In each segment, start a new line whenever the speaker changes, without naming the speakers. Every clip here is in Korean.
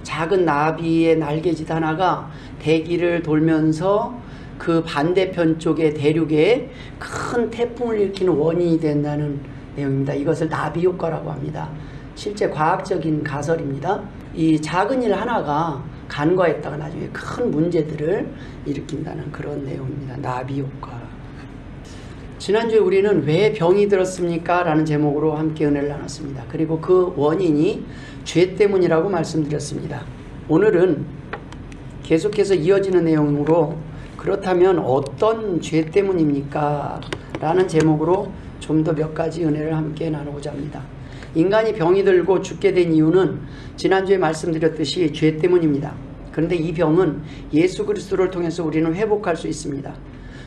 작은 나비의 날개짓 하나가 대기를 돌면서 그 반대편 쪽의 대륙에 큰 태풍을 일으키는 원인이 된다는 내용입니다. 이것을 나비 효과라고 합니다. 실제 과학적인 가설입니다. 이 작은 일 하나가 간과했다가 나중에 큰 문제들을 일으킨다는 그런 내용입니다. 나비 효과. 지난주에 우리는 왜 병이 들었습니까? 라는 제목으로 함께 은혜를 나눴습니다. 그리고 그 원인이 죄 때문이라고 말씀드렸습니다. 오늘은 계속해서 이어지는 내용으로 그렇다면 어떤 죄 때문입니까? 라는 제목으로 좀 더 몇 가지 은혜를 함께 나누고자 합니다. 인간이 병이 들고 죽게 된 이유는 지난주에 말씀드렸듯이 죄 때문입니다. 그런데 이 병은 예수 그리스도를 통해서 우리는 회복할 수 있습니다.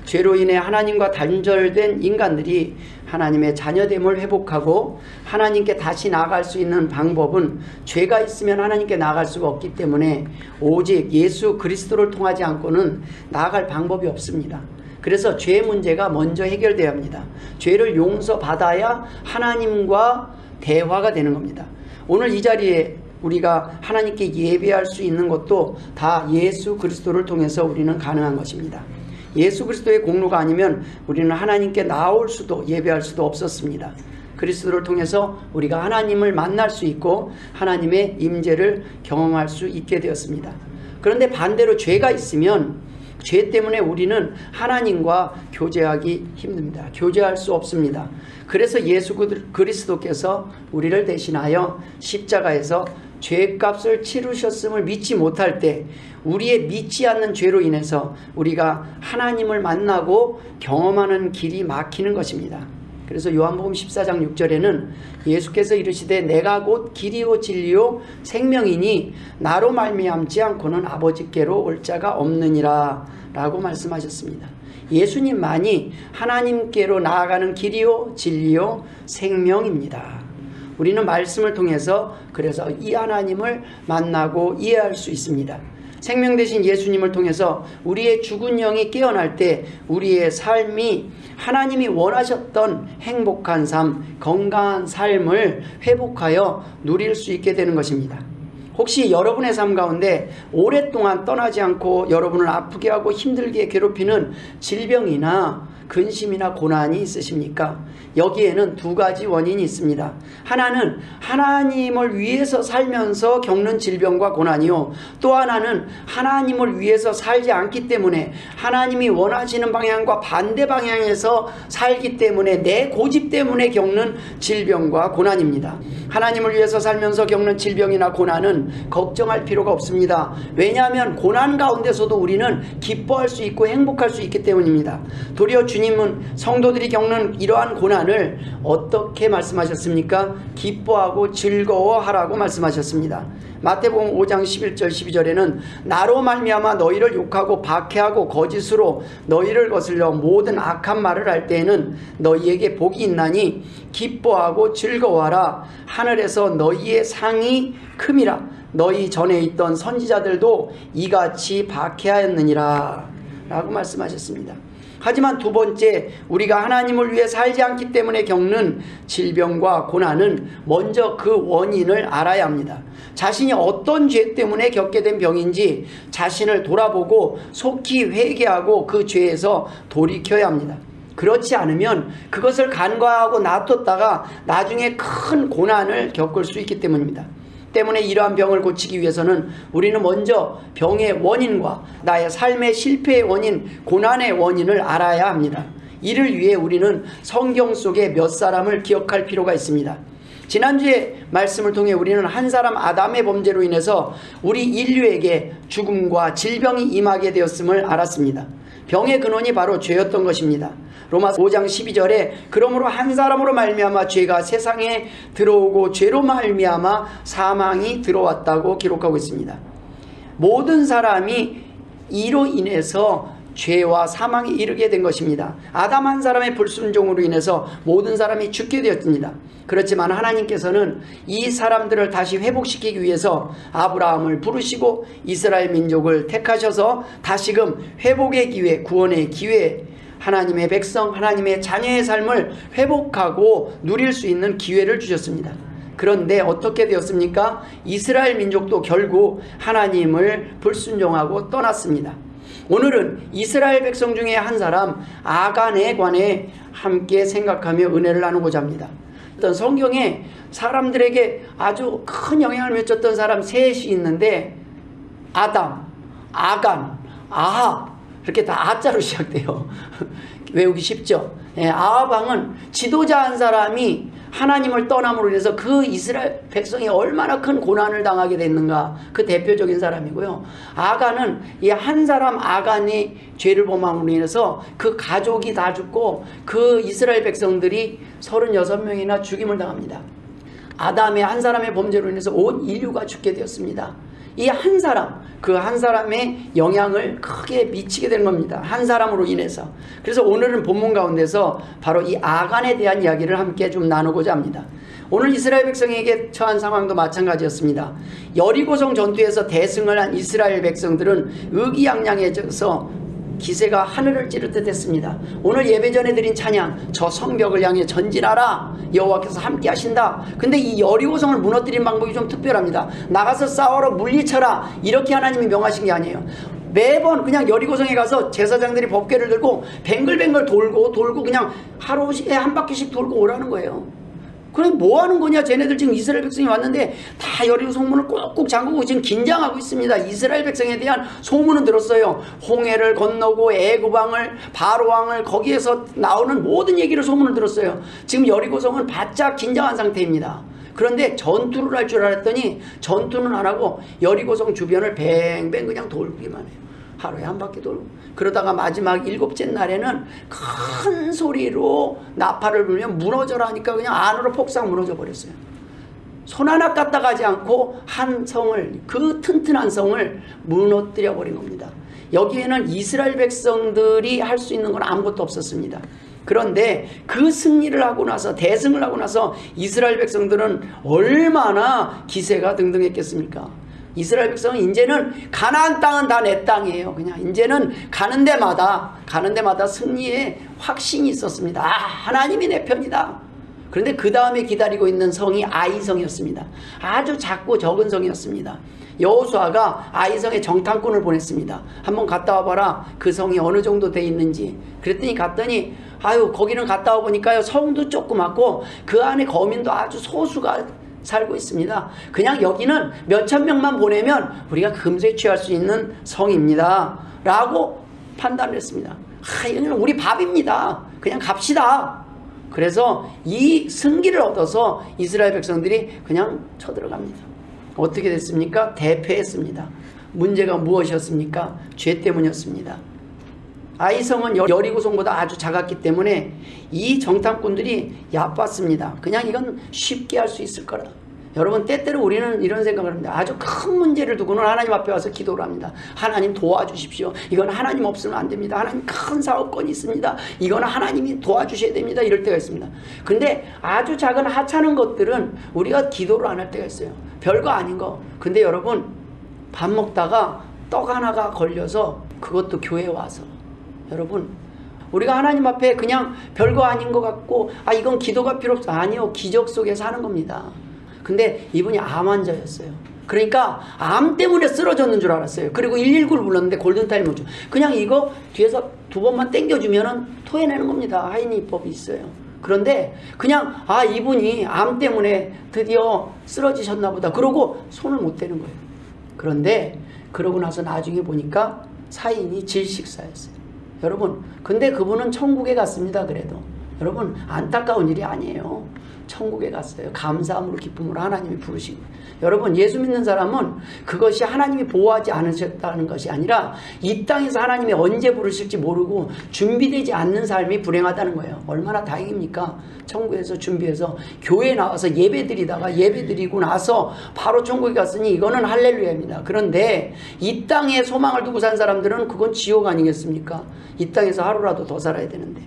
죄로 인해 하나님과 단절된 인간들이 하나님의 자녀됨을 회복하고 하나님께 다시 나아갈 수 있는 방법은 죄가 있으면 하나님께 나아갈 수가 없기 때문에 오직 예수 그리스도를 통하지 않고는 나아갈 방법이 없습니다. 그래서 죄 문제가 먼저 해결돼야 합니다. 죄를 용서받아야 하나님과 대화가 되는 겁니다. 오늘 이 자리에 우리가 하나님께 예배할 수 있는 것도 다 예수 그리스도를 통해서 우리는 가능한 것입니다. 예수 그리스도의 공로가 아니면 우리는 하나님께 나올 수도 예배할 수도 없었습니다. 그리스도를 통해서 우리가 하나님을 만날 수 있고 하나님의 임재를 경험할 수 있게 되었습니다. 그런데 반대로 죄가 있으면 죄 때문에 우리는 하나님과 교제하기 힘듭니다. 교제할 수 없습니다. 그래서 예수 그리스도께서 우리를 대신하여 십자가에서 죄값을 치르셨음을 믿지 못할 때 우리의 믿지 않는 죄로 인해서 우리가 하나님을 만나고 경험하는 길이 막히는 것입니다. 그래서 요한복음 14장 6절에는 예수께서 이르시되 내가 곧 길이요 진리요 생명이니 나로 말미암지 않고는 아버지께로 올 자가 없느니라 라고 말씀하셨습니다. 예수님만이 하나님께로 나아가는 길이요 진리요 생명입니다. 우리는 말씀을 통해서 그래서 이 하나님을 만나고 이해할 수 있습니다. 생명 되신 예수님을 통해서 우리의 죽은 영이 깨어날 때 우리의 삶이 하나님이 원하셨던 행복한 삶, 건강한 삶을 회복하여 누릴 수 있게 되는 것입니다. 혹시 여러분의 삶 가운데 오랫동안 떠나지 않고 여러분을 아프게 하고 힘들게 괴롭히는 질병이나 근심이나 고난이 있으십니까? 여기에는 두 가지 원인이 있습니다. 하나는 하나님을 위해서 살면서 겪는 질병과 고난이요, 또 하나는 하나님을 위해서 살지 않기 때문에 하나님이 원하시는 방향과 반대 방향에서 살기 때문에 내 고집 때문에 겪는 질병과 고난입니다. 하나님을 위해서 살면서 겪는 질병이나 고난은 걱정할 필요가 없습니다. 왜냐하면 고난 가운데서도 우리는 기뻐할 수 있고 행복할 수 있기 때문입니다. 도리어 주님은 성도들이 겪는 이러한 고난을 어떻게 말씀하셨습니까? 기뻐하고 즐거워하라고 말씀하셨습니다. 마태복음 5장 11절 12절에는 나로 말미암아 너희를 욕하고 박해하고 거짓으로 너희를 거슬려 모든 악한 말을 할 때에는 너희에게 복이 있나니 기뻐하고 즐거워하라. 하늘에서 너희의 상이 큼이라. 너희 전에 있던 선지자들도 이같이 박해하였느니라 라고 말씀하셨습니다. 하지만 두 번째, 우리가 하나님을 위해 살지 않기 때문에 겪는 질병과 고난은 먼저 그 원인을 알아야 합니다. 자신이 어떤 죄 때문에 겪게 된 병인지 자신을 돌아보고 속히 회개하고 그 죄에서 돌이켜야 합니다. 그렇지 않으면 그것을 간과하고 놔뒀다가 나중에 큰 고난을 겪을 수 있기 때문입니다. 때문에 이러한 병을 고치기 위해서는 우리는 먼저 병의 원인과 나의 삶의 실패의 원인, 고난의 원인을 알아야 합니다. 이를 위해 우리는 성경 속에 몇 사람을 기억할 필요가 있습니다. 지난주에 말씀을 통해 우리는 한 사람 아담의 범죄로 인해서 우리 인류에게 죽음과 질병이 임하게 되었음을 알았습니다. 병의 근원이 바로 죄였던 것입니다. 로마서 5장 12절에 그러므로 한 사람으로 말미암아 죄가 세상에 들어오고 죄로 말미암아 사망이 들어왔다고 기록하고 있습니다. 모든 사람이 이로 인해서 죄와 사망에 이르게 된 것입니다. 아담 한 사람의 불순종으로 인해서 모든 사람이 죽게 되었습니다. 그렇지만 하나님께서는 이 사람들을 다시 회복시키기 위해서 아브라함을 부르시고 이스라엘 민족을 택하셔서 다시금 회복의 기회, 구원의 기회, 하나님의 백성, 하나님의 자녀의 삶을 회복하고 누릴 수 있는 기회를 주셨습니다. 그런데 어떻게 되었습니까? 이스라엘 민족도 결국 하나님을 불순종하고 떠났습니다. 오늘은 이스라엘 백성 중에 한 사람 아간에 관해 함께 생각하며 은혜를 나누고자 합니다. 어떤 성경에 사람들에게 아주 큰 영향을 미쳤던 사람 셋이 있는데 아담, 아간, 아합 이렇게 다 아자로 시작돼요. 외우기 쉽죠? 아합 왕은 지도자 한 사람이 하나님을 떠남으로 인해서 그 이스라엘 백성이 얼마나 큰 고난을 당하게 됐는가, 그 대표적인 사람이고요. 아간은 이 한 사람 아간이 죄를 범함으로 인해서 그 가족이 다 죽고 그 이스라엘 백성들이 36명이나 죽임을 당합니다. 아담의 한 사람의 범죄로 인해서 온 인류가 죽게 되었습니다. 이 한 사람, 그 한 사람의 영향을 크게 미치게 된 겁니다. 한 사람으로 인해서. 그래서 오늘은 본문 가운데서 바로 이 아간에 대한 이야기를 함께 좀 나누고자 합니다. 오늘 이스라엘 백성에게 처한 상황도 마찬가지였습니다. 여리고성 전투에서 대승을 한 이스라엘 백성들은 의기양양해져서 기세가 하늘을 찌를 듯 했습니다. 오늘 예배 전에 드린 찬양, 저 성벽을 향해 전진하라, 여호와께서 함께 하신다. 근데 이 여리고성을 무너뜨린 방법이 좀 특별합니다. 나가서 싸우러 물리쳐라, 이렇게 하나님이 명하신 게 아니에요. 매번 그냥 여리고성에 가서 제사장들이 법궤를 들고 뱅글뱅글 돌고 그냥 하루에 한 바퀴씩 돌고 오라는 거예요. 그럼 뭐 하는 거냐? 쟤네들 지금 이스라엘 백성이 왔는데 다 여리고 성문을 꼭꼭 잠그고 지금 긴장하고 있습니다. 이스라엘 백성에 대한 소문은 들었어요. 홍해를 건너고 애굽왕을, 바로왕을, 거기에서 나오는 모든 얘기를 소문을 들었어요. 지금 여리고 성은 바짝 긴장한 상태입니다. 그런데 전투를 할 줄 알았더니 전투는 안 하고 여리고성 주변을 뱅뱅 그냥 돌기만 해요. 하루에 한 바퀴 돌고. 그러다가 마지막 7째 날에는 큰 소리로 나팔을 불면 무너져라 하니까 그냥 안으로 폭삭 무너져 버렸어요. 손 하나 까딱 하지 않고 한 성을, 그 튼튼한 성을 무너뜨려 버린 겁니다. 여기에는 이스라엘 백성들이 할 수 있는 건 아무것도 없었습니다. 그런데 그 승리를 하고 나서, 대승을 하고 나서 이스라엘 백성들은 얼마나 기세가 등등했겠습니까? 이스라엘 백성은 이제는 가나안 땅은 다 내 땅이에요. 그냥 이제는 가는 데마다 승리의 확신이 있었습니다. 아, 하나님이 내 편이다. 그런데 그 다음에 기다리고 있는 성이 아이성이었습니다. 아주 작고 적은 성이었습니다. 여호수아가 아이성에 정탐꾼을 보냈습니다. 한번 갔다 와봐라, 그 성이 어느 정도 돼 있는지. 그랬더니 갔더니 아유, 거기는 갔다 와보니까요, 성도 조그맣고 그 안에 거민도 아주 소수가 살고 있습니다. 그냥 여기는 몇천 명만 보내면 우리가 금세 취할 수 있는 성입니다 라고 판단을 했습니다. 이건 우리 밥입니다. 그냥 갑시다. 그래서 이 승기를 얻어서 이스라엘 백성들이 그냥 쳐들어갑니다. 어떻게 됐습니까? 대패했습니다. 문제가 무엇이었습니까? 죄 때문이었습니다. 아이성은 여리고성보다 아주 작았기 때문에 이 정탐꾼들이 얕봤습니다. 그냥 이건 쉽게 할 수 있을 거라. 여러분, 때때로 우리는 이런 생각을 합니다. 아주 큰 문제를 두고는 하나님 앞에 와서 기도를 합니다. 하나님 도와주십시오. 이건 하나님 없으면 안 됩니다. 하나님 큰 사업권이 있습니다. 이건 하나님이 도와주셔야 됩니다. 이럴 때가 있습니다. 근데 아주 작은 하찮은 것들은 우리가 기도를 안 할 때가 있어요. 별거 아닌 거. 근데 여러분, 밥 먹다가 떡 하나가 걸려서, 그것도 교회에 와서, 여러분, 우리가 하나님 앞에 그냥 별거 아닌 것 같고, 아, 이건 기도가 필요 없어. 아니요, 기적 속에 사는 겁니다. 근데 이분이 암 환자였어요. 그러니까 암 때문에 쓰러졌는 줄 알았어요. 그리고 119를 불렀는데 골든타임을 줘. 그냥 이거 뒤에서 2번만 당겨주면은 토해내는 겁니다. 하이니법이 있어요. 그런데 그냥 이분이 암 때문에 드디어 쓰러지셨나 보다. 그러고 손을 못 대는 거예요. 그런데 그러고 나서 나중에 보니까 사인이 질식사였어요. 여러분, 근데 그분은 천국에 갔습니다. 그래도 여러분, 안타까운 일이 아니에요. 천국에 갔어요. 감사함으로 기쁨으로 하나님이 부르시고. 여러분, 예수 믿는 사람은 그것이 하나님이 보호하지 않으셨다는 것이 아니라 이 땅에서 하나님이 언제 부르실지 모르고 준비되지 않는 삶이 불행하다는 거예요. 얼마나 다행입니까? 천국에서 준비해서 교회에 나와서 예배드리다가 예배드리고 나서 바로 천국에 갔으니 이거는 할렐루야입니다. 그런데 이 땅에 소망을 두고 산 사람들은 그건 지옥 아니겠습니까? 이 땅에서 하루라도 더 살아야 되는데.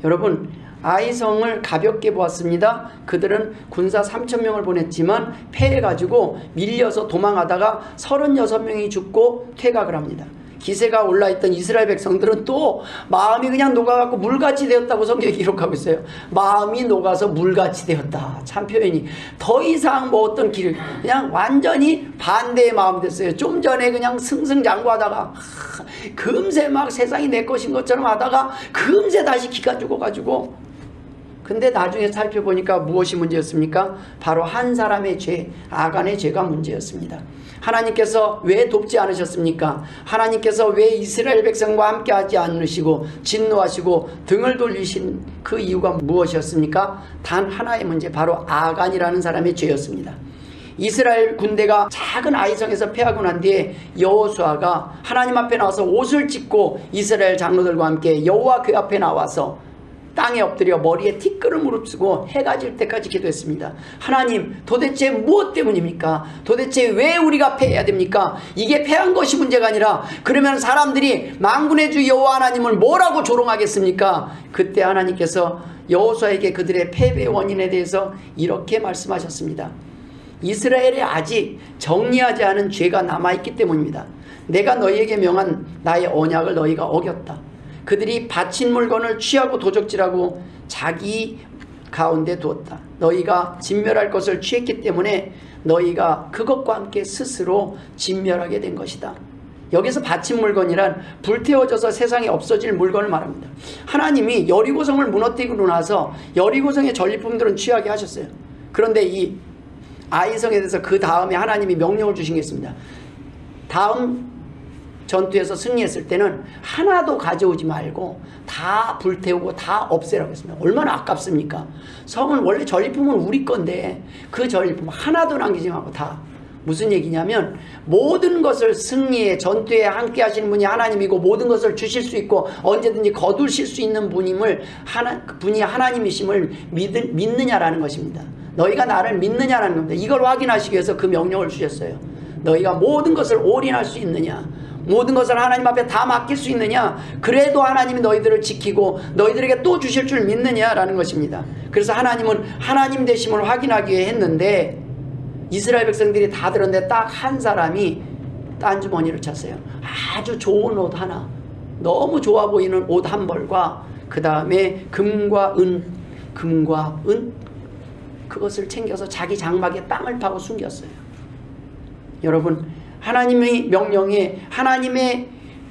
여러분, 아이성을 가볍게 보았습니다. 그들은 군사 3,000명을 보냈지만 패해가지고 밀려서 도망하다가 36명이 죽고 퇴각을 합니다. 기세가 올라있던 이스라엘 백성들은 또 마음이 그냥 녹아갖고 물같이 되었다고 성경이 기록하고 있어요. 마음이 녹아서 물같이 되었다. 참 표현이 더 이상 뭐 어떤 길 그냥 완전히 반대의 마음이 됐어요. 좀 전에 그냥 승승장구하다가 금세 막 세상이 내 것인 것처럼 하다가 금세 다시 기가 죽어가지고, 근데 나중에 살펴보니까 무엇이 문제였습니까? 바로 한 사람의 죄, 아간의 죄가 문제였습니다. 하나님께서 왜 돕지 않으셨습니까? 하나님께서 왜 이스라엘 백성과 함께 하지 않으시고 진노하시고 등을 돌리신 그 이유가 무엇이었습니까? 단 하나의 문제, 바로 아간이라는 사람의 죄였습니다. 이스라엘 군대가 작은 아이성에서 패하고 난 뒤에 여호수아가 하나님 앞에 나와서 옷을 찢고 이스라엘 장로들과 함께 여호와 그 앞에 나와서 땅에 엎드려 머리에 티끌을 무릅쓰고 해가 질 때까지 기도했습니다. 하나님, 도대체 무엇 때문입니까? 도대체 왜 우리가 패해야 됩니까? 이게 패한 것이 문제가 아니라 그러면 사람들이 만군의 주 여호와 하나님을 뭐라고 조롱하겠습니까? 그때 하나님께서 여호수아에게 그들의 패배의 원인에 대해서 이렇게 말씀하셨습니다. 이스라엘에 아직 정리하지 않은 죄가 남아있기 때문입니다. 내가 너희에게 명한 나의 언약을 너희가 어겼다. 그들이 바친 물건을 취하고 도적질하고 자기 가운데 두었다. 너희가 진멸할 것을 취했기 때문에 너희가 그것과 함께 스스로 진멸하게 된 것이다. 여기서 바친 물건이란 불태워져서 세상에 없어질 물건을 말합니다. 하나님이 여리고성을 무너뜨리고 나서 여리고성의 전리품들은 취하게 하셨어요. 그런데 이 아이성에 대해서 그 다음에 하나님이 명령을 주신 게 있습니다. 다음 전투에서 승리했을 때는 하나도 가져오지 말고 다 불태우고 다 없애라고 했습니다. 얼마나 아깝습니까? 성은 원래 전리품은 우리 건데 그 전리품 하나도 남기지 말고 다. 무슨 얘기냐면 모든 것을 승리에 전투에 함께 하시는 분이 하나님이고 모든 것을 주실 수 있고 언제든지 거두실 수 있는 분이 하나님이심을 믿느냐라는 것입니다. 너희가 나를 믿느냐라는 겁니다. 이걸 확인하시기 위해서 그 명령을 주셨어요. 너희가 모든 것을 올인할 수 있느냐, 모든 것을 하나님 앞에 다 맡길 수 있느냐, 그래도 하나님이 너희들을 지키고 너희들에게 또 주실 줄 믿느냐라는 것입니다. 그래서 하나님은 하나님 되심을 확인하기 위해 했는데 이스라엘 백성들이 다 들었는데 딱 한 사람이 딴주머니를 찼어요. 아주 좋은 옷 하나, 너무 좋아 보이는 옷 한 벌과 그 다음에 금과 은 그것을 챙겨서 자기 장막에 땅을 파고 숨겼어요. 여러분, 하나님의 명령에 하나님의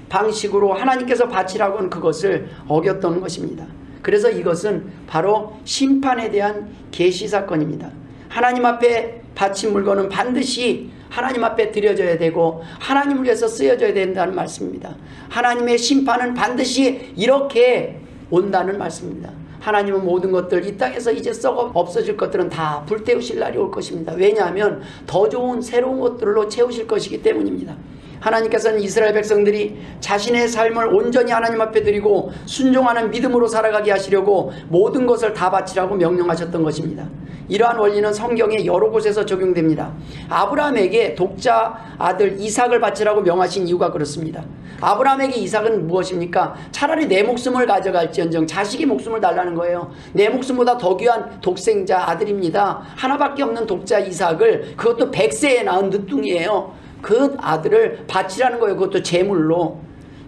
방식으로 하나님께서 바치라고 한 그것을 어겼던 것입니다. 그래서 이것은 바로 심판에 대한 계시 사건입니다. 하나님 앞에 바친 물건은 반드시 하나님 앞에 드려져야 되고 하나님을 위해서 쓰여져야 된다는 말씀입니다. 하나님의 심판은 반드시 이렇게 온다는 말씀입니다. 하나님은 모든 것들, 이 땅에서 이제 썩어 없어질 것들은 다 불태우실 날이 올 것입니다. 왜냐하면 더 좋은 새로운 것들로 채우실 것이기 때문입니다. 하나님께서는 이스라엘 백성들이 자신의 삶을 온전히 하나님 앞에 드리고 순종하는 믿음으로 살아가게 하시려고 모든 것을 다 바치라고 명령하셨던 것입니다. 이러한 원리는 성경의 여러 곳에서 적용됩니다. 아브라함에게 독자 아들 이삭을 바치라고 명하신 이유가 그렇습니다. 아브라함에게 이삭은 무엇입니까? 차라리 내 목숨을 가져갈지언정 자식의 목숨을 달라는 거예요. 내 목숨보다 더 귀한 독생자 아들입니다. 하나밖에 없는 독자 이삭을, 그것도 100세에 낳은 늦둥이에요. 그 아들을 바치라는 거예요. 그것도 제물로.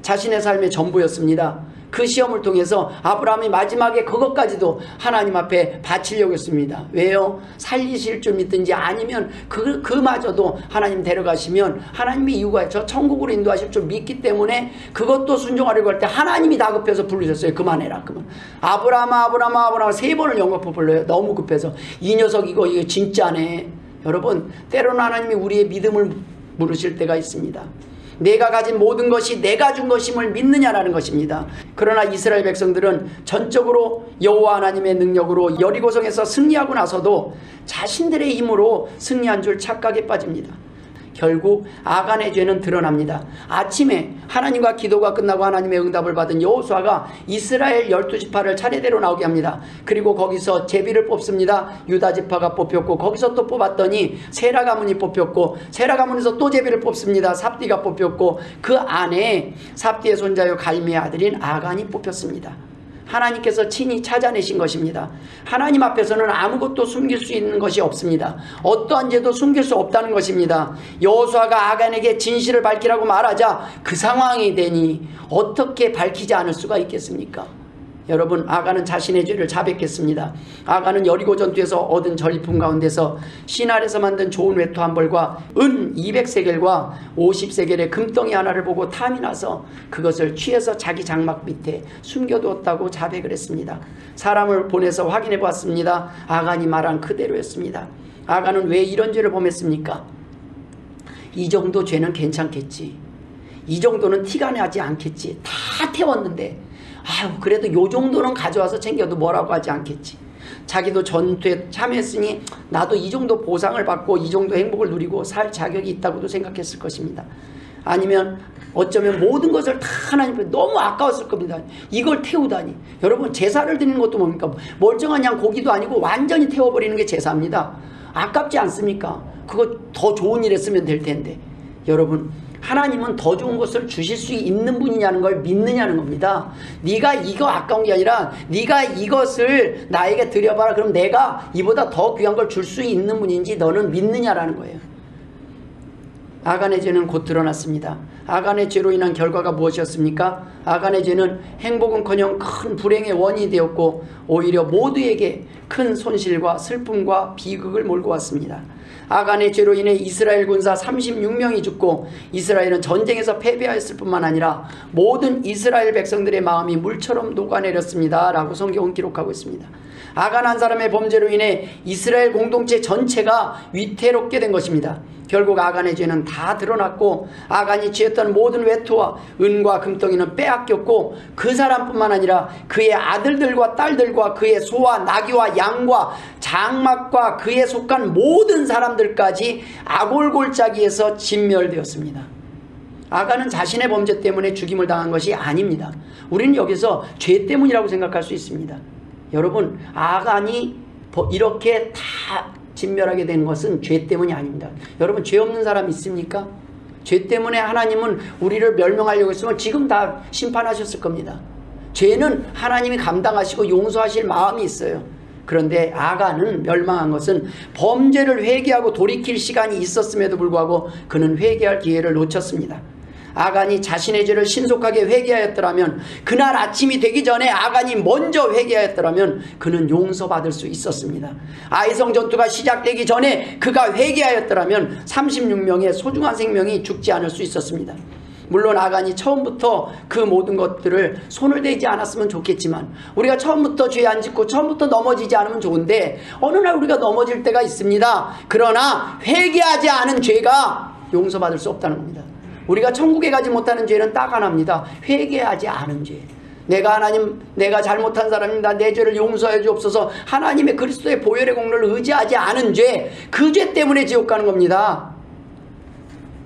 자신의 삶의 전부였습니다. 그 시험을 통해서 아브라함이 마지막에 그것까지도 하나님 앞에 바치려고 했습니다. 왜요? 살리실 줄 믿든지 아니면 그마저도 하나님 데려가시면 하나님의 이유가 저 천국으로 인도하실 줄 믿기 때문에 그것도 순종하려고 할 때 하나님이 다급해서 부르셨어요. 그만해라. 그만. 아브라함아 3번을 영겁해 불러요. 너무 급해서. 이 녀석 이거 진짜네. 여러분, 때로는 하나님이 우리의 믿음을 물으실 때가 있습니다. 내가 가진 모든 것이 내가 준 것임을 믿느냐라는 것입니다. 그러나 이스라엘 백성들은 전적으로 여호와 하나님의 능력으로 여리고성에서 승리하고 나서도 자신들의 힘으로 승리한 줄 착각에 빠집니다. 결국 아간의 죄는 드러납니다. 아침에 하나님과 기도가 끝나고 하나님의 응답을 받은 여호수아가 이스라엘 12지파를 차례대로 나오게 합니다. 그리고 거기서 제비를 뽑습니다. 유다 지파가 뽑혔고 거기서 또 뽑았더니 세라 가문이 뽑혔고 세라 가문에서 또 제비를 뽑습니다. 삽디가 뽑혔고 그 안에 삽디의 손자요 갈미의 아들인 아간이 뽑혔습니다. 하나님께서 친히 찾아내신 것입니다. 하나님 앞에서는 아무것도 숨길 수 있는 것이 없습니다. 어떠한 죄도 숨길 수 없다는 것입니다. 여호수아가 아간에게 진실을 밝히라고 말하자 그 상황이 되니 어떻게 밝히지 않을 수가 있겠습니까? 여러분, 아간은 자신의 죄를 자백했습니다. 아간은 여리고 전투에서 얻은 전리품 가운데서 신할에서 만든 좋은 외투 한 벌과 은 200세겔과 50세겔의 금덩이 하나를 보고 탐이 나서 그것을 취해서 자기 장막 밑에 숨겨두었다고 자백을 했습니다. 사람을 보내서 확인해 보았습니다. 아간이 말한 그대로였습니다. 아간은 왜 이런 죄를 범했습니까? 이 정도 죄는 괜찮겠지, 이 정도는 티가 나지 않겠지, 다 태웠는데 아유 그래도 요 정도는 가져와서 챙겨도 뭐라고 하지 않겠지. 자기도 전투에 참여했으니 나도 이 정도 보상을 받고 이 정도 행복을 누리고 살 자격이 있다고도 생각했을 것입니다. 아니면 어쩌면 모든 것을 다 하나님 앞에 너무 아까웠을 겁니다. 이걸 태우다니. 여러분, 제사를 드리는 것도 뭡니까? 멀쩡한 양 고기도 아니고 완전히 태워버리는 게 제사입니다. 아깝지 않습니까? 그거 더 좋은 일 했으면 될 텐데. 여러분, 하나님은 더 좋은 것을 주실 수 있는 분이냐는 걸 믿느냐는 겁니다. 네가 이거 아까운 게 아니라 네가 이것을 나에게 드려봐라. 그럼 내가 이보다 더 귀한 걸 줄 수 있는 분인지 너는 믿느냐라는 거예요. 아간의 죄는 곧 드러났습니다. 아간의 죄로 인한 결과가 무엇이었습니까? 아간의 죄는 행복은커녕 큰 불행의 원인이 되었고 오히려 모두에게 큰 손실과 슬픔과 비극을 몰고 왔습니다. 아간의 죄로 인해 이스라엘 군사 36명이 죽고 이스라엘은 전쟁에서 패배하였을 뿐만 아니라 모든 이스라엘 백성들의 마음이 물처럼 녹아내렸습니다 라고 성경은 기록하고 있습니다. 아간 한 사람의 범죄로 인해 이스라엘 공동체 전체가 위태롭게 된 것입니다. 결국 아간의 죄는 다 드러났고 아간이 취했던 모든 외투와 은과 금덩이는 빼앗겼고 그 사람뿐만 아니라 그의 아들들과 딸들과 그의 소와 나귀와 양과 장막과 그에 속한 모든 사람들까지 아골골짜기에서 진멸되었습니다. 아간은 자신의 범죄 때문에 죽임을 당한 것이 아닙니다. 우리는 여기서 죄 때문이라고 생각할 수 있습니다. 여러분, 아간이 이렇게 다 진멸하게 된 것은 죄 때문이 아닙니다. 여러분, 죄 없는 사람 있습니까? 죄 때문에 하나님은 우리를 멸망하려고 했으면 지금 다 심판하셨을 겁니다. 죄는 하나님이 감당하시고 용서하실 마음이 있어요. 그런데 아간은 멸망한 것은 범죄를 회개하고 돌이킬 시간이 있었음에도 불구하고 그는 회개할 기회를 놓쳤습니다. 아간이 자신의 죄를 신속하게 회개하였더라면, 그날 아침이 되기 전에 아간이 먼저 회개하였더라면 그는 용서받을 수 있었습니다. 아이성 전투가 시작되기 전에 그가 회개하였더라면 36명의 소중한 생명이 죽지 않을 수 있었습니다. 물론 아간이 처음부터 그 모든 것들을 손을 대지 않았으면 좋겠지만, 우리가 처음부터 죄 안 짓고 처음부터 넘어지지 않으면 좋은데 어느 날 우리가 넘어질 때가 있습니다. 그러나 회개하지 않은 죄가 용서받을 수 없다는 겁니다. 우리가 천국에 가지 못하는 죄는 딱 하나입니다. 회개하지 않은 죄. 내가 하나님, 내가 잘못한 사람입니다. 내 죄를 용서해 주옵소서. 하나님의 그리스도의 보혈의 공로를 의지하지 않은 죄, 그 죄 때문에 지옥 가는 겁니다.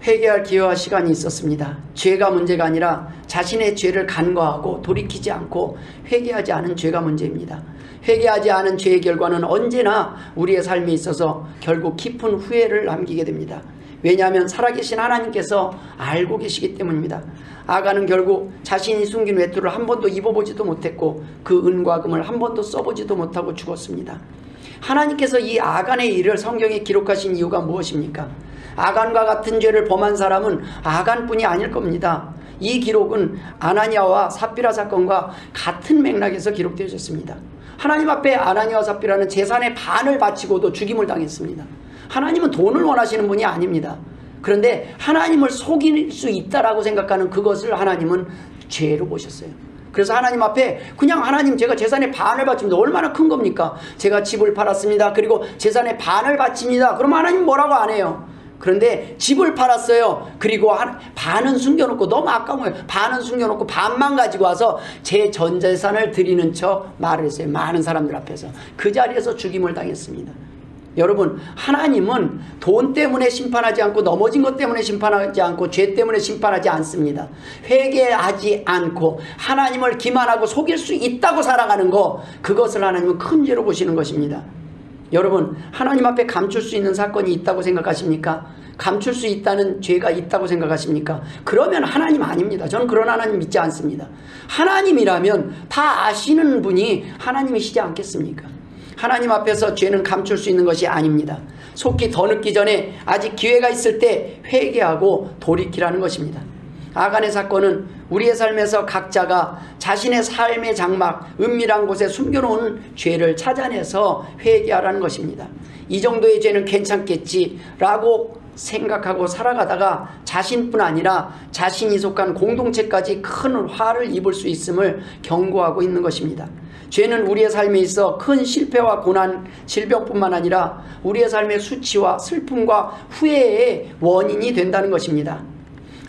회개할 기회와 시간이 있었습니다. 죄가 문제가 아니라 자신의 죄를 간과하고 돌이키지 않고 회개하지 않은 죄가 문제입니다. 회개하지 않은 죄의 결과는 언제나 우리의 삶에 있어서 결국 깊은 후회를 남기게 됩니다. 왜냐하면 살아계신 하나님께서 알고 계시기 때문입니다. 아간은 결국 자신이 숨긴 외투를 한 번도 입어보지도 못했고 그 은과 금을 한 번도 써보지도 못하고 죽었습니다. 하나님께서 이 아간의 일을 성경에 기록하신 이유가 무엇입니까? 아간과 같은 죄를 범한 사람은 아간뿐이 아닐 겁니다. 이 기록은 아나니아와 삽비라 사건과 같은 맥락에서 기록되어 있습니다. 하나님 앞에 아나니아와 삽비라는 재산의 반을 바치고도 죽임을 당했습니다. 하나님은 돈을 원하시는 분이 아닙니다. 그런데 하나님을 속일 수 있다라고 생각하는 그것을 하나님은 죄로 보셨어요. 그래서 하나님 앞에 그냥 하나님, 제가 재산의 반을 바칩니다. 얼마나 큰 겁니까? 제가 집을 팔았습니다. 그리고 재산의 반을 바칩니다. 그럼 하나님 뭐라고 안 해요? 그런데 집을 팔았어요. 그리고 반은 숨겨놓고, 너무 아까운 거예요. 반은 숨겨놓고 반만 가지고 와서 제 전 재산을 드리는 척 말을 했어요. 많은 사람들 앞에서. 그 자리에서 죽임을 당했습니다. 여러분, 하나님은 돈 때문에 심판하지 않고 넘어진 것 때문에 심판하지 않고 죄 때문에 심판하지 않습니다. 회개하지 않고 하나님을 기만하고 속일 수 있다고 살아가는 거, 그것을 하나님은 큰 죄로 보시는 것입니다. 여러분, 하나님 앞에 감출 수 있는 사건이 있다고 생각하십니까? 감출 수 있다는 죄가 있다고 생각하십니까? 그러면 하나님 아닙니다. 저는 그런 하나님 믿지 않습니다. 하나님이라면 다 아시는 분이 하나님이시지 않겠습니까? 하나님 앞에서 죄는 감출 수 있는 것이 아닙니다. 속기 더 늦기 전에 아직 기회가 있을 때 회개하고 돌이키라는 것입니다. 아간의 사건은 우리의 삶에서 각자가 자신의 삶의 장막, 은밀한 곳에 숨겨놓은 죄를 찾아내서 회개하라는 것입니다. 이 정도의 죄는 괜찮겠지라고 생각하고 살아가다가 자신뿐 아니라 자신이 속한 공동체까지 큰 화를 입을 수 있음을 경고하고 있는 것입니다. 죄는 우리의 삶에 있어 큰 실패와 고난, 질병뿐만 아니라 우리의 삶의 수치와 슬픔과 후회의 원인이 된다는 것입니다.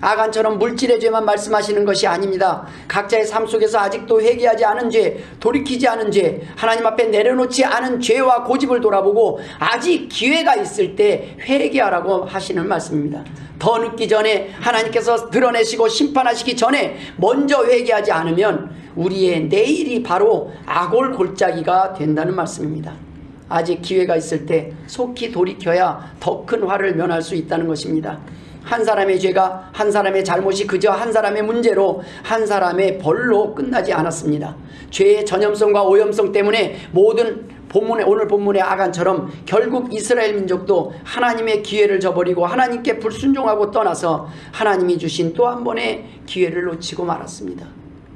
아간처럼 물질의 죄만 말씀하시는 것이 아닙니다. 각자의 삶 속에서 아직도 회개하지 않은 죄, 돌이키지 않은 죄, 하나님 앞에 내려놓지 않은 죄와 고집을 돌아보고 아직 기회가 있을 때 회개하라고 하시는 말씀입니다. 더 늦기 전에 하나님께서 드러내시고 심판하시기 전에 먼저 회개하지 않으면 우리의 내일이 바로 악올 골짜기가 된다는 말씀입니다. 아직 기회가 있을 때 속히 돌이켜야 더 큰 화를 면할 수 있다는 것입니다. 한 사람의 죄가, 한 사람의 잘못이 그저 한 사람의 문제로, 한 사람의 벌로 끝나지 않았습니다. 죄의 전염성과 오염성 때문에 오늘 본문의 아간처럼 결국 이스라엘 민족도 하나님의 기회를 저버리고 하나님께 불순종하고 떠나서 하나님이 주신 또 한 번의 기회를 놓치고 말았습니다.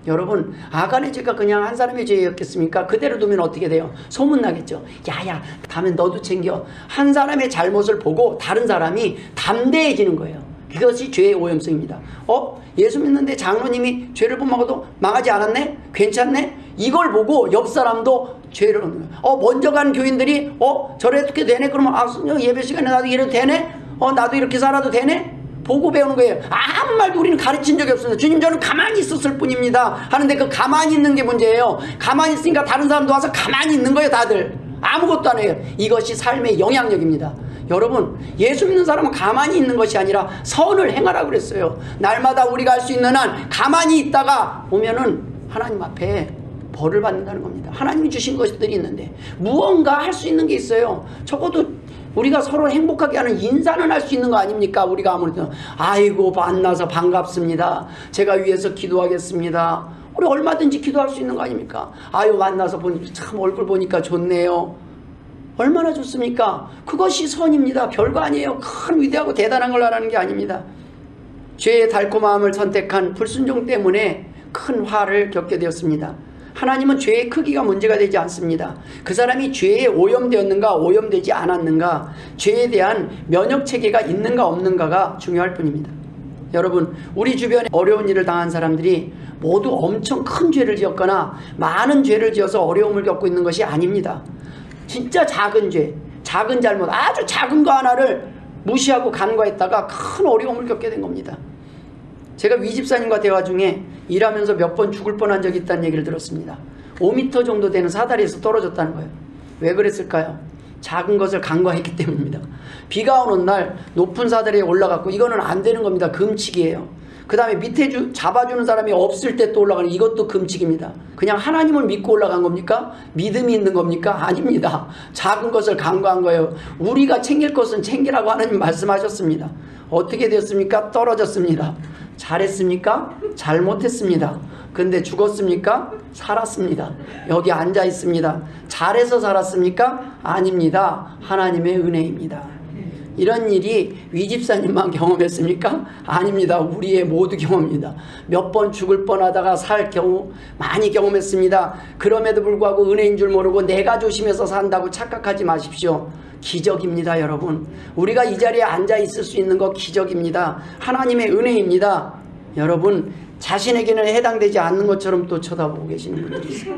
여러분, 아간의 죄가 그냥 한 사람의 죄였겠습니까? 그대로 두면 어떻게 돼요? 소문나겠죠. 야야, 다음에 너도 챙겨. 한 사람의 잘못을 보고 다른 사람이 담대해지는 거예요. 그것이 죄의 오염성입니다. 예수 믿는데 장로님이 죄를 범하고도 망하지 않았네? 괜찮네? 이걸 보고 옆 사람도 죄를 얻는 거예요. 먼저 간 교인들이 저렇게 되네? 그러면 예배 시간에 나도 이래도 되네? 나도 이렇게 살아도 되네? 보고 배우는 거예요. 아무 말도 우리는 가르친 적이 없습니다. 주님, 저는 가만히 있었을 뿐입니다 하는데 그 가만히 있는 게 문제예요. 가만히 있으니까 다른 사람도 와서 가만히 있는 거예요. 다들 아무것도 안 해요. 이것이 삶의 영향력입니다. 여러분, 예수 믿는 사람은 가만히 있는 것이 아니라 선을 행하라고 그랬어요. 날마다 우리가 할 수 있는 한 가만히 있다가 오면은 하나님 앞에 벌을 받는다는 겁니다. 하나님이 주신 것들이 있는데 무언가 할 수 있는 게 있어요. 적어도 우리가 서로 행복하게 하는 인사는 할 수 있는 거 아닙니까? 우리가 아무래도 아이고 만나서 반갑습니다. 제가 위해서 기도하겠습니다. 우리 얼마든지 기도할 수 있는 거 아닙니까? 아유 만나서 보니 참 얼굴 보니까 좋네요. 얼마나 좋습니까? 그것이 선입니다. 별거 아니에요. 큰 위대하고 대단한 걸 하라는 게 아닙니다. 죄의 달콤함을 선택한 불순종 때문에 큰 화를 겪게 되었습니다. 하나님은 죄의 크기가 문제가 되지 않습니다. 그 사람이 죄에 오염되었는가 오염되지 않았는가, 죄에 대한 면역체계가 있는가 없는가가 중요할 뿐입니다. 여러분, 우리 주변에 어려운 일을 당한 사람들이 모두 엄청 큰 죄를 지었거나 많은 죄를 지어서 어려움을 겪고 있는 것이 아닙니다. 진짜 작은 죄, 작은 잘못, 아주 작은 거 하나를 무시하고 간과했다가 큰 어려움을 겪게 된 겁니다. 제가 위 집사님과 대화 중에 일하면서 몇 번 죽을 뻔한 적이 있다는 얘기를 들었습니다. 5m 정도 되는 사다리에서 떨어졌다는 거예요. 왜 그랬을까요? 작은 것을 간과했기 때문입니다. 비가 오는 날 높은 사다리에 올라갔고 이거는 안 되는 겁니다. 금칙이에요. 그 다음에 밑에 잡아주는 사람이 없을 때 또 올라가는, 이것도 금칙입니다. 그냥 하나님을 믿고 올라간 겁니까? 믿음이 있는 겁니까? 아닙니다. 작은 것을 간과한 거예요. 우리가 챙길 것은 챙기라고 하나님 말씀하셨습니다. 어떻게 됐습니까? 떨어졌습니다. 잘했습니까? 잘못했습니다. 근데 죽었습니까? 살았습니다. 여기 앉아 있습니다. 잘해서 살았습니까? 아닙니다. 하나님의 은혜입니다. 이런 일이 위 집사님만 경험했습니까? 아닙니다. 우리의 모두 경험입니다. 몇 번 죽을 뻔하다가 살 경우 많이 경험했습니다. 그럼에도 불구하고 은혜인 줄 모르고 내가 조심해서 산다고 착각하지 마십시오. 기적입니다. 여러분, 우리가 이 자리에 앉아 있을 수 있는 거 기적입니다. 하나님의 은혜입니다. 여러분, 자신에게는 해당되지 않는 것처럼 또 쳐다보고 계시는 분들이 있어요.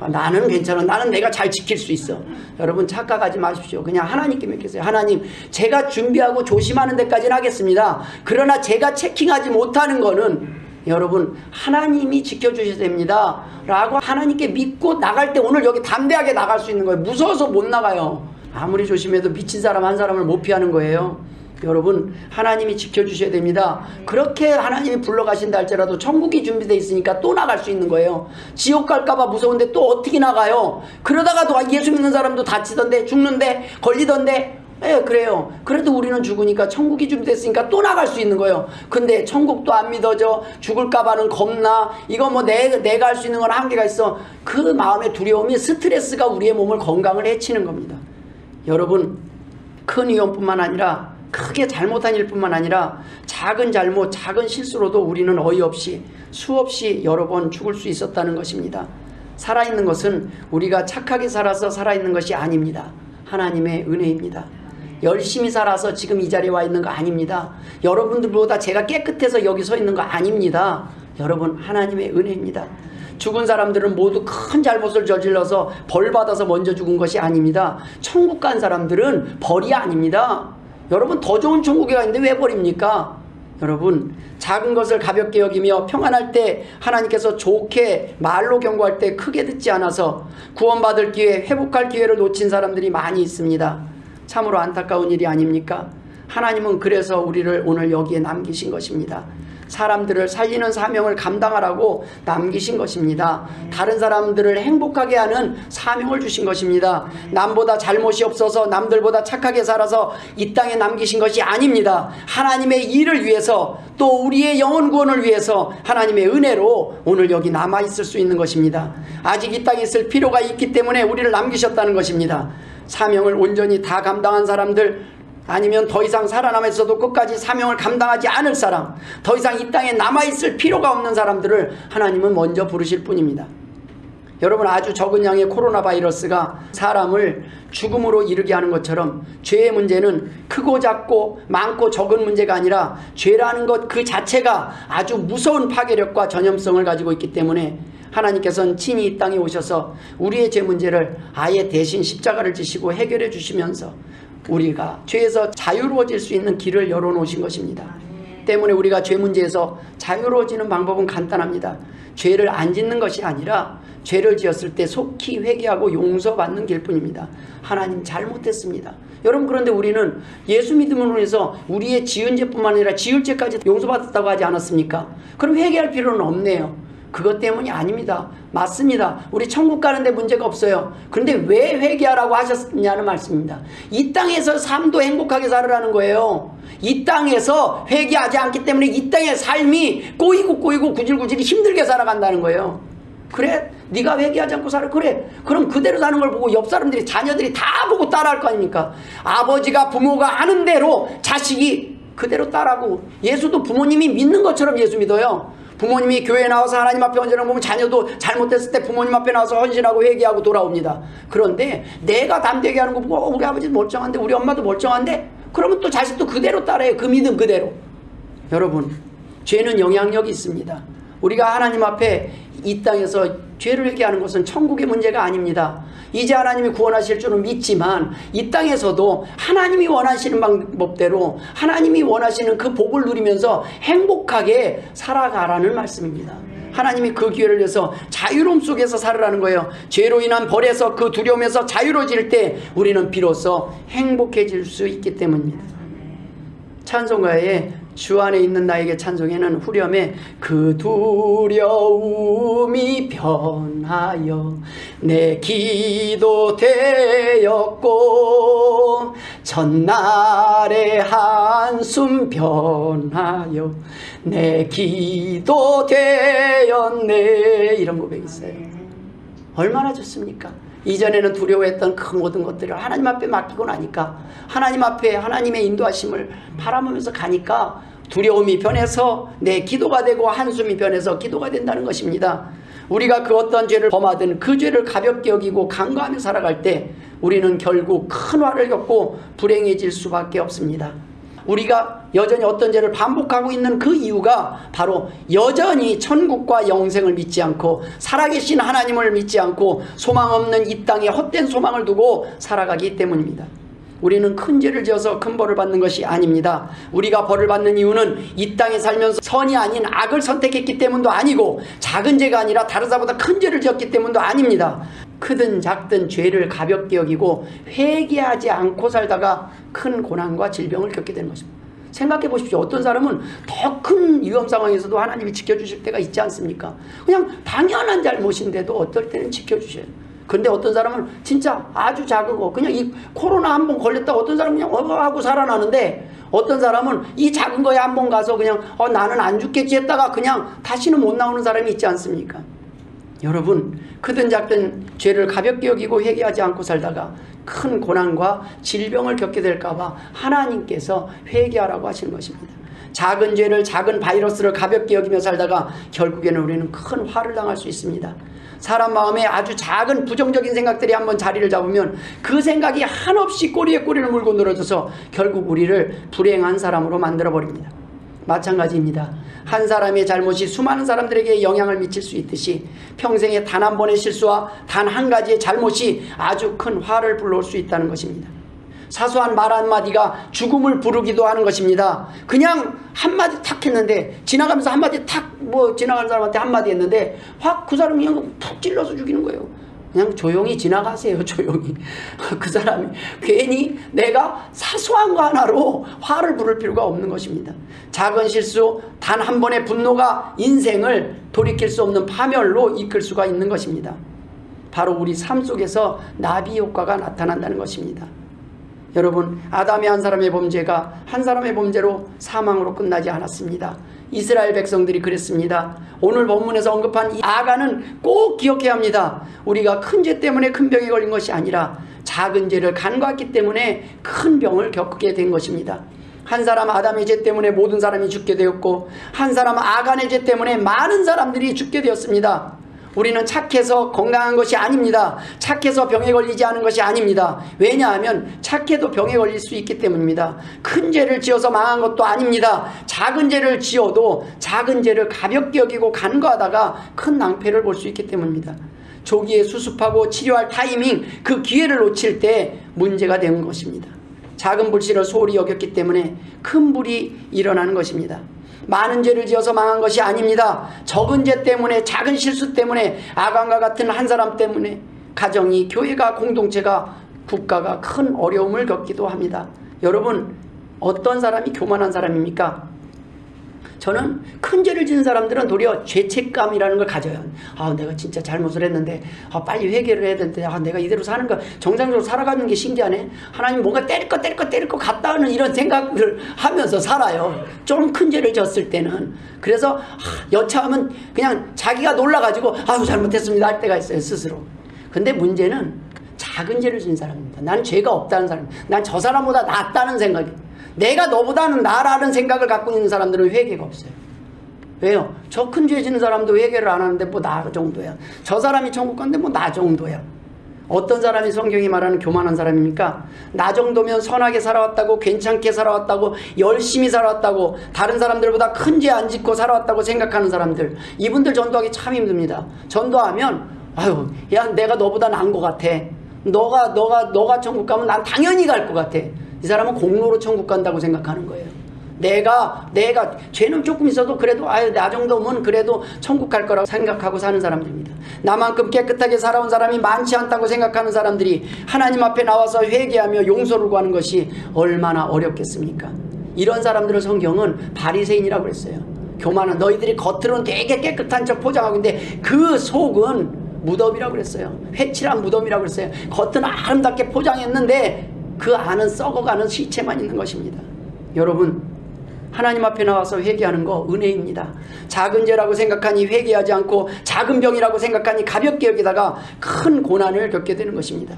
나는 괜찮아, 나는 내가 잘 지킬 수 있어. 여러분, 착각하지 마십시오. 그냥 하나님께 맡기세요. 하나님, 제가 준비하고 조심하는 데까지는 하겠습니다. 그러나 제가 체킹하지 못하는 거는 여러분 하나님이 지켜주셔야 됩니다 라고 하나님께 믿고 나갈 때 오늘 여기 담대하게 나갈 수 있는 거예요. 무서워서 못 나가요. 아무리 조심해도 미친 사람 한 사람을 못 피하는 거예요. 여러분, 하나님이 지켜주셔야 됩니다. 그렇게 하나님이 불러가신다 할지라도 천국이 준비되어 있으니까 또 나갈 수 있는 거예요. 지옥 갈까봐 무서운데 또 어떻게 나가요? 그러다가도 예수 믿는 사람도 다치던데, 죽는데, 걸리던데 예, 그래요. 그래도 우리는 죽으니까 천국이 준비됐으니까 또 나갈 수 있는 거예요. 근데 천국도 안 믿어져. 죽을까봐는 겁나. 이거 뭐 내가 할 수 있는 건 한계가 있어. 그 마음의 두려움이, 스트레스가 우리의 몸을, 건강을 해치는 겁니다. 여러분, 큰 위험뿐만 아니라, 크게 잘못한 일뿐만 아니라 작은 잘못, 작은 실수로도 우리는 어이없이 수없이 여러 번 죽을 수 있었다는 것입니다. 살아있는 것은 우리가 착하게 살아서 살아있는 것이 아닙니다. 하나님의 은혜입니다. 열심히 살아서 지금 이 자리에 와 있는 거 아닙니다. 여러분들보다 제가 깨끗해서 여기 서 있는 거 아닙니다. 여러분, 하나님의 은혜입니다. 죽은 사람들은 모두 큰 잘못을 저질러서 벌 받아서 먼저 죽은 것이 아닙니다. 천국 간 사람들은 벌이 아닙니다. 여러분, 더 좋은 천국에 가 있는데 왜 벌입니까? 여러분, 작은 것을 가볍게 여기며 평안할 때 하나님께서 좋게 말로 경고할 때 크게 듣지 않아서 구원받을 기회, 회복할 기회를 놓친 사람들이 많이 있습니다. 참으로 안타까운 일이 아닙니까? 하나님은 그래서 우리를 오늘 여기에 남기신 것입니다. 사람들을 살리는 사명을 감당하라고 남기신 것입니다. 다른 사람들을 행복하게 하는 사명을 주신 것입니다. 남보다 잘못이 없어서 남들보다 착하게 살아서 이 땅에 남기신 것이 아닙니다. 하나님의 일을 위해서, 또 우리의 영혼 구원을 위해서 하나님의 은혜로 오늘 여기 남아있을 수 있는 것입니다. 아직 이 땅에 있을 필요가 있기 때문에 우리를 남기셨다는 것입니다. 사명을 온전히 다 감당한 사람들, 아니면 더 이상 살아남아 있어도 끝까지 사명을 감당하지 않을 사람, 더 이상 이 땅에 남아있을 필요가 없는 사람들을 하나님은 먼저 부르실 뿐입니다. 여러분, 아주 적은 양의 코로나 바이러스가 사람을 죽음으로 이르게 하는 것처럼 죄의 문제는 크고 작고 많고 적은 문제가 아니라 죄라는 것 그 자체가 아주 무서운 파괴력과 전염성을 가지고 있기 때문에 하나님께서는 친히 이 땅에 오셔서 우리의 죄 문제를 아예 대신 십자가를 지시고 해결해 주시면서 우리가 죄에서 자유로워질 수 있는 길을 열어놓으신 것입니다. 때문에 우리가 죄 문제에서 자유로워지는 방법은 간단합니다. 죄를 안 짓는 것이 아니라 죄를 지었을 때 속히 회개하고 용서받는 길뿐입니다. 하나님, 잘못했습니다. 여러분, 그런데 우리는 예수 믿음으로 해서 우리의 지은 죄뿐만 아니라 지을 죄까지 용서받았다고 하지 않았습니까? 그럼 회개할 필요는 없네요. 그것 때문이 아닙니다. 맞습니다. 우리 천국 가는데 문제가 없어요. 그런데 왜 회개하라고 하셨냐는 말씀입니다. 이 땅에서 삶도 행복하게 살으라는 거예요. 이 땅에서 회개하지 않기 때문에 이 땅의 삶이 꼬이고 구질구질 힘들게 살아간다는 거예요. 그래? 네가 회개하지 않고 살아? 그래. 그럼 그대로 사는 걸 보고 옆 사람들이, 자녀들이 다 보고 따라할 거 아닙니까? 아버지가, 부모가 하는 대로 자식이 그대로 따라하고, 예수도 부모님이 믿는 것처럼 예수 믿어요. 부모님이 교회에 나와서 하나님 앞에 헌신하고 보면 자녀도 잘못했을 때 부모님 앞에 나와서 헌신하고 회개하고 돌아옵니다. 그런데 내가 담대하게 하는 거 보고 우리 아버지도 멀쩡한데, 우리 엄마도 멀쩡한데, 그러면 또 자식도 그대로 따라해요. 그 믿음 그대로. 여러분, 죄는 영향력이 있습니다. 우리가 하나님 앞에 이 땅에서 죄를 회개하는 것은 천국의 문제가 아닙니다. 이제 하나님이 구원하실 줄은 믿지만 이 땅에서도 하나님이 원하시는 방법대로 하나님이 원하시는 그 복을 누리면서 행복하게 살아가라는 말씀입니다. 하나님이 그 기회를 위해서 자유로움 속에서 살으라는 거예요. 죄로 인한 벌에서, 그 두려움에서 자유로워질 때 우리는 비로소 행복해질 수 있기 때문입니다. 찬송가에 주 안에 있는 나에게 찬송에는 후렴에 그 두려움이 변하여 내 기도 되었고 전날의 한숨 변하여 내 기도 되었네, 이런 고백이 있어요. 얼마나 좋습니까? 이전에는 두려워했던 그 모든 것들을 하나님 앞에 맡기고 나니까, 하나님 앞에 하나님의 인도하심을 바라보면서 가니까 두려움이 변해서 내 기도가 되고 한숨이 변해서 기도가 된다는 것입니다. 우리가 그 어떤 죄를 범하든 그 죄를 가볍게 여기고 간과하며 살아갈 때 우리는 결국 큰 화를 겪고 불행해질 수밖에 없습니다. 우리가 여전히 어떤 죄를 반복하고 있는 그 이유가 바로 여전히 천국과 영생을 믿지 않고 살아계신 하나님을 믿지 않고 소망 없는 이 땅에 헛된 소망을 두고 살아가기 때문입니다. 우리는 큰 죄를 지어서 큰 벌을 받는 것이 아닙니다. 우리가 벌을 받는 이유는 이 땅에 살면서 선이 아닌 악을 선택했기 때문도 아니고, 작은 죄가 아니라 다른 사람보다 큰 죄를 지었기 때문도 아닙니다. 크든 작든 죄를 가볍게 여기고 회개하지 않고 살다가 큰 고난과 질병을 겪게 되는 것입니다. 생각해 보십시오. 어떤 사람은 더 큰 위험 상황에서도 하나님이 지켜주실 때가 있지 않습니까? 그냥 당연한 잘못인데도 어떨 때는 지켜주셔요. 근데 어떤 사람은 진짜 아주 작은 거, 그냥 이 코로나 한 번 걸렸다가 어떤 사람은 그냥 하고 살아나는데, 어떤 사람은 이 작은 거에 한 번 가서 그냥 나는 안 죽겠지 했다가 그냥 다시는 못 나오는 사람이 있지 않습니까? 여러분, 크든 작든 죄를 가볍게 여기고 회개하지 않고 살다가 큰 고난과 질병을 겪게 될까봐 하나님께서 회개하라고 하시는 것입니다. 작은 죄를, 작은 바이러스를 가볍게 여기며 살다가 결국에는 우리는 큰 화를 당할 수 있습니다. 사람 마음에 아주 작은 부정적인 생각들이 한번 자리를 잡으면 그 생각이 한없이 꼬리에 꼬리를 물고 늘어져서 결국 우리를 불행한 사람으로 만들어버립니다. 마찬가지입니다. 한 사람의 잘못이 수많은 사람들에게 영향을 미칠 수 있듯이 평생에 단 한 번의 실수와 단 한 가지의 잘못이 아주 큰 화를 불러올 수 있다는 것입니다. 사소한 말 한마디가 죽음을 부르기도 하는 것입니다. 그냥 한마디 탁 했는데, 지나가면서 한마디 탁, 지나가는 사람한테 한마디 했는데 확 그 사람이 그냥 푹 찔러서 죽이는 거예요. 그냥 조용히 지나가세요. 조용히. 그 사람이 괜히 내가 사소한 거 하나로 화를 부를 필요가 없는 것입니다. 작은 실수, 단 한 번의 분노가 인생을 돌이킬 수 없는 파멸로 이끌 수가 있는 것입니다. 바로 우리 삶 속에서 나비 효과가 나타난다는 것입니다. 여러분, 아담의 한 사람의 범죄가 한 사람의 범죄로 사망으로 끝나지 않았습니다. 이스라엘 백성들이 그랬습니다. 오늘 본문에서 언급한 이 아간은 꼭 기억해야 합니다. 우리가 큰 죄 때문에 큰 병에 걸린 것이 아니라 작은 죄를 간과했기 때문에 큰 병을 겪게 된 것입니다. 한 사람 아담의 죄 때문에 모든 사람이 죽게 되었고, 한 사람 아간의 죄 때문에 많은 사람들이 죽게 되었습니다. 우리는 착해서 건강한 것이 아닙니다. 착해서 병에 걸리지 않은 것이 아닙니다. 왜냐하면 착해도 병에 걸릴 수 있기 때문입니다. 큰 죄를 지어서 망한 것도 아닙니다. 작은 죄를 지어도 작은 죄를 가볍게 여기고 간과하다가 큰 낭패를 볼 수 있기 때문입니다. 조기에 수습하고 치료할 타이밍, 그 기회를 놓칠 때 문제가 되는 것입니다. 작은 불씨를 소홀히 여겼기 때문에 큰 불이 일어나는 것입니다. 많은 죄를 지어서 망한 것이 아닙니다. 적은 죄 때문에, 작은 실수 때문에, 아간과 같은 한 사람 때문에 가정이, 교회가, 공동체가, 국가가 큰 어려움을 겪기도 합니다. 여러분, 어떤 사람이 교만한 사람입니까? 저는 큰 죄를 지은 사람들은 도리어 죄책감이라는 걸 가져요. 내가 진짜 잘못을 했는데 빨리 회개를 해야 되는데 내가 이대로 사는 거, 정상적으로 살아가는 게 신기하네. 하나님 뭔가 때릴 것 같다 하는 이런 생각을 하면서 살아요. 좀 큰 죄를 졌을 때는. 그래서 여차하면 그냥 자기가 놀라가지고 잘못했습니다 할 때가 있어요, 스스로. 근데 문제는 작은 죄를 지은 사람입니다. 난 죄가 없다는 사람, 난 저 사람보다 낫다는 생각이, 내가 너보다는 나라는 생각을 갖고 있는 사람들은 회개가 없어요. 왜요? 저 큰 죄 지는 사람도 회개를 안 하는데 나 정도야. 저 사람이 천국 간데 나 정도야. 어떤 사람이 성경이 말하는 교만한 사람입니까? 나 정도면 선하게 살아왔다고, 괜찮게 살아왔다고, 열심히 살아왔다고, 다른 사람들보다 큰 죄 안 짓고 살아왔다고 생각하는 사람들, 이분들 전도하기 참 힘듭니다. 전도하면 야 내가 너보다 나은 것 같아. 너가 천국 가면 난 당연히 갈 것 같아. 이 사람은 공로로 천국 간다고 생각하는 거예요. 내가 죄는 조금 있어도 그래도 나 정도면 그래도 천국 갈 거라고 생각하고 사는 사람들입니다. 나만큼 깨끗하게 살아온 사람이 많지 않다고 생각하는 사람들이 하나님 앞에 나와서 회개하며 용서를 구하는 것이 얼마나 어렵겠습니까? 이런 사람들을 성경은 바리새인이라고 했어요. 교만한, 너희들이 겉으로는 되게 깨끗한 척 포장하고 있는데 그 속은 무덤이라고 그랬어요. 회칠한 무덤이라고 그랬어요. 겉은 아름답게 포장했는데 그 안은 썩어가는 시체만 있는 것입니다. 여러분, 하나님 앞에 나와서 회개하는 거 은혜입니다. 작은 죄라고 생각하니 회개하지 않고 작은 병이라고 생각하니 가볍게 여기다가 큰 고난을 겪게 되는 것입니다.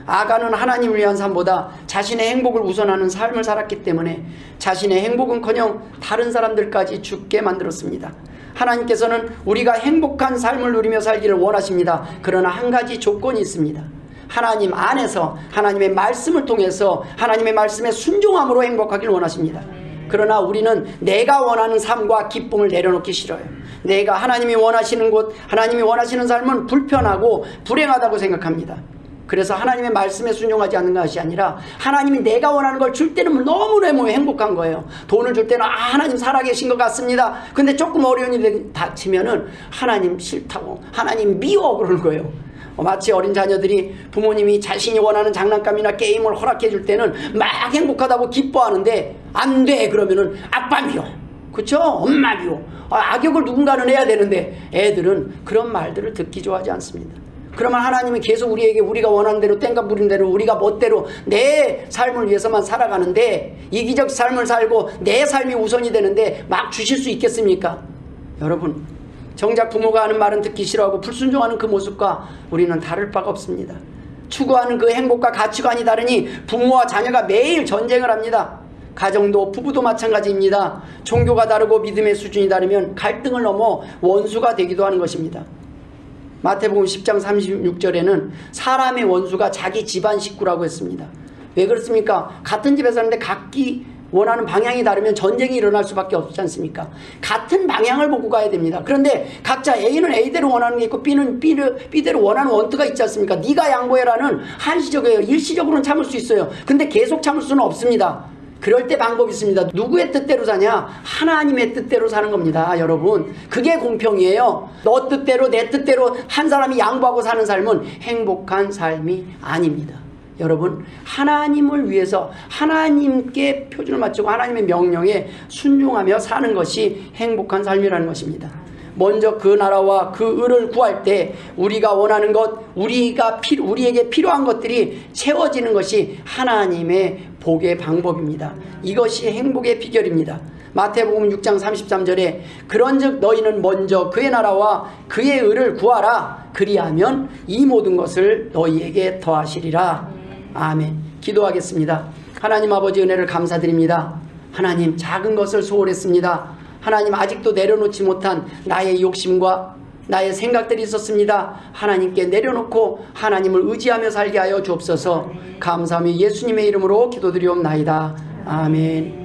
아간은 하나님을 위한 삶보다 자신의 행복을 우선하는 삶을 살았기 때문에 자신의 행복은커녕 다른 사람들까지 죽게 만들었습니다. 하나님께서는 우리가 행복한 삶을 누리며 살기를 원하십니다. 그러나 한 가지 조건이 있습니다. 하나님 안에서, 하나님의 말씀을 통해서 하나님의 말씀에 순종함으로 행복하기를 원하십니다. 그러나 우리는 내가 원하는 삶과 기쁨을 내려놓기 싫어요. 내가 하나님이 원하시는 곳, 하나님이 원하시는 삶은 불편하고 불행하다고 생각합니다. 그래서 하나님의 말씀에 순종하지 않는 것이 아니라 하나님이 내가 원하는 걸 줄 때는 너무너무 행복한 거예요. 돈을 줄 때는 하나님 살아계신 것 같습니다. 근데 조금 어려운 일이 닥치면은 하나님 싫다고, 하나님 미워 그러는 거예요. 마치 어린 자녀들이 부모님이 자신이 원하는 장난감이나 게임을 허락해 줄 때는 막 행복하다고 기뻐하는데 안 돼 그러면은 아빠 미워, 그쵸? 엄마 미워. 악역을 누군가는 해야 되는데 애들은 그런 말들을 듣기 좋아하지 않습니다. 그러면 하나님은 계속 우리에게 우리가 원하는 대로 땡가 부린 대로 우리가 멋대로 내 삶을 위해서만 살아가는데 이기적 삶을 살고 내 삶이 우선이 되는데 막 주실 수 있겠습니까? 여러분, 정작 부모가 하는 말은 듣기 싫어하고 불순종하는 그 모습과 우리는 다를 바가 없습니다. 추구하는 그 행복과 가치관이 다르니 부모와 자녀가 매일 전쟁을 합니다. 가정도 부부도 마찬가지입니다. 종교가 다르고 믿음의 수준이 다르면 갈등을 넘어 원수가 되기도 하는 것입니다. 마태복음 10장 36절에는 사람의 원수가 자기 집안 식구라고 했습니다. 왜 그렇습니까? 같은 집에 사는데 각기 원하는 방향이 다르면 전쟁이 일어날 수밖에 없지 않습니까? 같은 방향을 보고 가야 됩니다. 그런데 각자 A는 A대로 원하는 게 있고 B는 B대로 원하는 원투가 있지 않습니까? 네가 양보해라는 한시적이에요. 일시적으로는 참을 수 있어요. 근데 계속 참을 수는 없습니다. 그럴 때 방법이 있습니다. 누구의 뜻대로 사냐? 하나님의 뜻대로 사는 겁니다. 여러분, 그게 공평이에요. 너 뜻대로 내 뜻대로 한 사람이 양보하고 사는 삶은 행복한 삶이 아닙니다. 여러분, 하나님을 위해서 하나님께 표준을 맞추고 하나님의 명령에 순종하며 사는 것이 행복한 삶이라는 것입니다. 먼저 그 나라와 그 의를 구할 때 우리가 원하는 것, 우리에게 필요한 것들이 채워지는 것이 하나님의 복의 방법입니다. 이것이 행복의 비결입니다. 마태복음 6장 33절에 그런즉 너희는 먼저 그의 나라와 그의 의를 구하라. 그리하면 이 모든 것을 너희에게 더하시리라. 아멘. 기도하겠습니다. 하나님 아버지, 은혜를 감사드립니다. 하나님, 작은 것을 소홀했습니다. 하나님, 아직도 내려놓지 못한 나의 욕심과 나의 생각들이 있었습니다. 하나님께 내려놓고 하나님을 의지하며 살게 하여 주옵소서. 감사하며 예수님의 이름으로 기도드리옵나이다. 아멘.